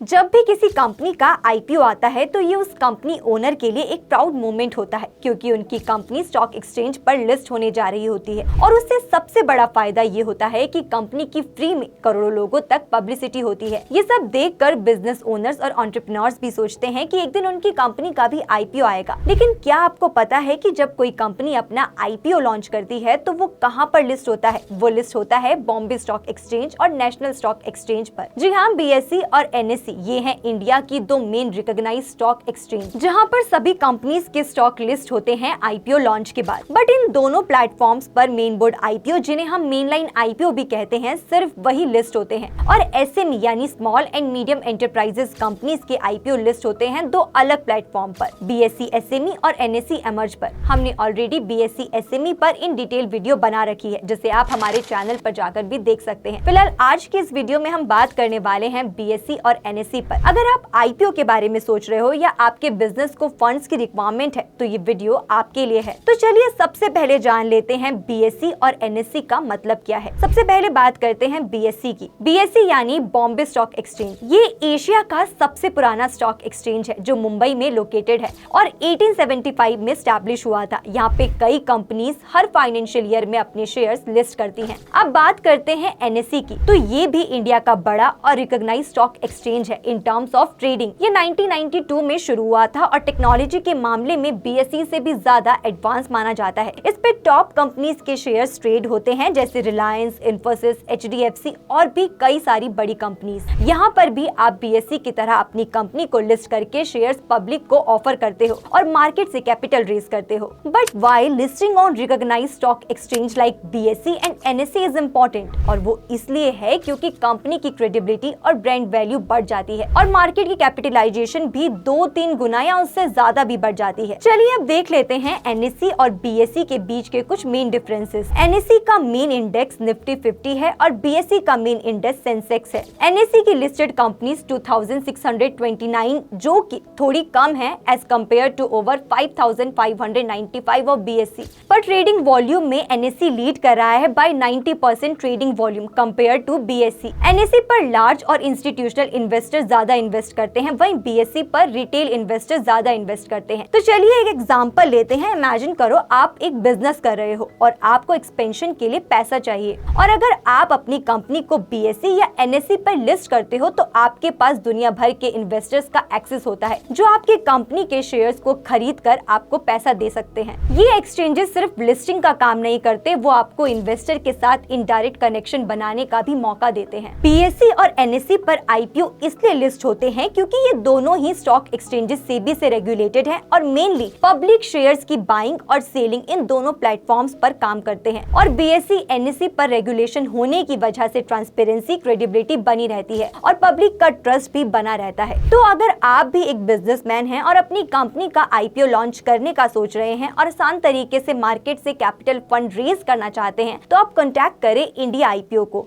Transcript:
जब भी किसी कंपनी का आईपीओ आता है तो ये उस कंपनी ओनर के लिए एक प्राउड मोमेंट होता है, क्योंकि उनकी कंपनी स्टॉक एक्सचेंज पर लिस्ट होने जा रही होती है। और उससे सबसे बड़ा फायदा ये होता है कि कंपनी की फ्री में करोड़ों लोगों तक पब्लिसिटी होती है। ये सब देखकर बिजनेस ओनर्स और एंटरप्रेन्योर्स भी सोचते हैं कि एक दिन उनकी कंपनी का भी आईपीओ आएगा। लेकिन क्या आपको पता है कि जब कोई कंपनी अपना आईपीओ लॉन्च करती है तो वो कहाँ पर लिस्ट होता है? वो लिस्ट होता है बॉम्बे स्टॉक एक्सचेंज और नेशनल स्टॉक एक्सचेंज पर। जी हाँ, बीएसई और एनएसई ये हैं इंडिया की दो मेन रिकॉग्नाइज्ड स्टॉक एक्सचेंज, जहां पर सभी कंपनीज के स्टॉक लिस्ट होते हैं आईपीओ लॉन्च के बाद। बट इन दोनों प्लेटफॉर्म्स पर मेन बोर्ड आईपीओ, जिन्हें हम मेन लाइन आईपीओ भी कहते हैं, सिर्फ वही लिस्ट होते हैं। और एसएमई यानी small and medium enterprises companies के आईपीओ लिस्ट होते हैं दो अलग प्लेटफॉर्म पर, बीएसई एसएमई और एनएसई एमर्ज पर। हमने ऑलरेडी बीएसई एसएमई पर इन डिटेल वीडियो बना रखी है, जिसे आप हमारे चैनल पर जाकर भी देख सकते हैं। फिलहाल आज के इस वीडियो में हम बात करने वाले हैं बीएसई और एनएसई पर। अगर आप आईपीओ के बारे में सोच रहे हो या आपके बिजनेस को फंड्स की रिक्वायरमेंट है तो ये वीडियो आपके लिए है। तो चलिए सबसे पहले जान लेते हैं बीएसई और एनएसई का मतलब क्या है। सबसे पहले बात करते हैं बीएसई की। बीएसई यानी बॉम्बे स्टॉक एक्सचेंज। ये एशिया का सबसे पुराना स्टॉक एक्सचेंज है जो मुंबई में लोकेटेड है और 1875 में स्टैब्लिश हुआ था। यहाँ पे कई कंपनीज हर फाइनेंशियल ईयर में अपने शेयर्स लिस्ट करती हैं। अब बात करते हैं एनएसई की। तो ये भी इंडिया का बड़ा और रिकॉग्नाइज्ड स्टॉक एक्सचेंज है इन टर्म्स ऑफ ट्रेडिंग। ये 1992 में शुरू हुआ था और टेक्नोलॉजी के मामले में बीएसई से भी ज्यादा एडवांस माना जाता है। इस पे टॉप कंपनीज के शेयर्स ट्रेड होते हैं, जैसे रिलायंस, इन्फोसिस, एचडीएफसी और भी कई सारी बड़ी कंपनीज। यहाँ पर भी आप बीएसई की तरह अपनी कंपनी को लिस्ट करके शेयर्स पब्लिक को ऑफर करते हो और मार्केट से कैपिटल रेज करते हो। But why listing on recognised stock exchange like BSE and NSE is important, और वो इसलिए है क्योंकि कंपनी की क्रेडिबिलिटी और ब्रांड वैल्यू बढ़ जाती है और मार्केट की कैपिटलाइजेशन भी 2-3 गुना या उससे ज्यादा भी बढ़ जाती है। चलिए अब देख लेते हैं एनएसई और बीएसई के बीच के कुछ मेन डिफरेंसेस। एनएसई का मेन इंडेक्स निफ्टी 50 है और बीएसई का मेन इंडेक्स सेंसेक्स है। एनएसई की लिस्टेड कंपनीज 2629, जो कि थोड़ी कम है as compared to over 5595 of BSE. पर ट्रेडिंग वॉल्यूम में एनएसई लीड कर रहा है by 90% trading volume compare to BSE. NSE पर लार्ज और इंस्टीट्यूशनल इन्वेस्टर ज्यादा इन्वेस्ट करते हैं, वहीं बीएसई पर रिटेल इन्वेस्टर ज्यादा इन्वेस्ट करते हैं। तो चलिए एक एग्जांपल लेते हैं। इमेजिन करो आप एक बिजनेस कर रहे हो और आपको एक्सपेंशन के लिए पैसा चाहिए, और अगर आप अपनी कंपनी को बीएसई या एनएसई पर लिस्ट करते हो तो आपके पास दुनिया भर के इन्वेस्टर्स का एक्सेस होता है, जो आपके कंपनी के शेयर्स को खरीद कर आपको पैसा दे सकते हैं। ये एक्सचेंजेस सिर्फ लिस्टिंग का काम नहीं करते, वो आपको इन्वेस्टर के साथ इनडायरेक्ट कनेक्शन बनाने का भी मौका देते हैं। बीएसई और एनएसई पर आईपीओ इसलिए लिस्ट होते हैं क्योंकि ये दोनों ही स्टॉक एक्सचेंजेस सेबी से रेगुलेटेड हैं और मेनली पब्लिक शेयर्स की बाइंग और सेलिंग इन दोनों प्लेटफॉर्म्स पर काम करते हैं। और बीएसई एनएसई पर रेगुलेशन होने की वजह से ट्रांसपेरेंसी, क्रेडिबिलिटी बनी रहती है और पब्लिक का ट्रस्ट भी बना रहता है। तो अगर आप भी एक बिजनेसमैन हैं और अपनी कंपनी का आईपीओ लॉन्च करने का सोच रहे हैं और आसान तरीके से मार्केट से कैपिटल फंड रेज करना चाहते हैं, तो आप कॉन्टैक्ट करें इंडिया आईपीओ को।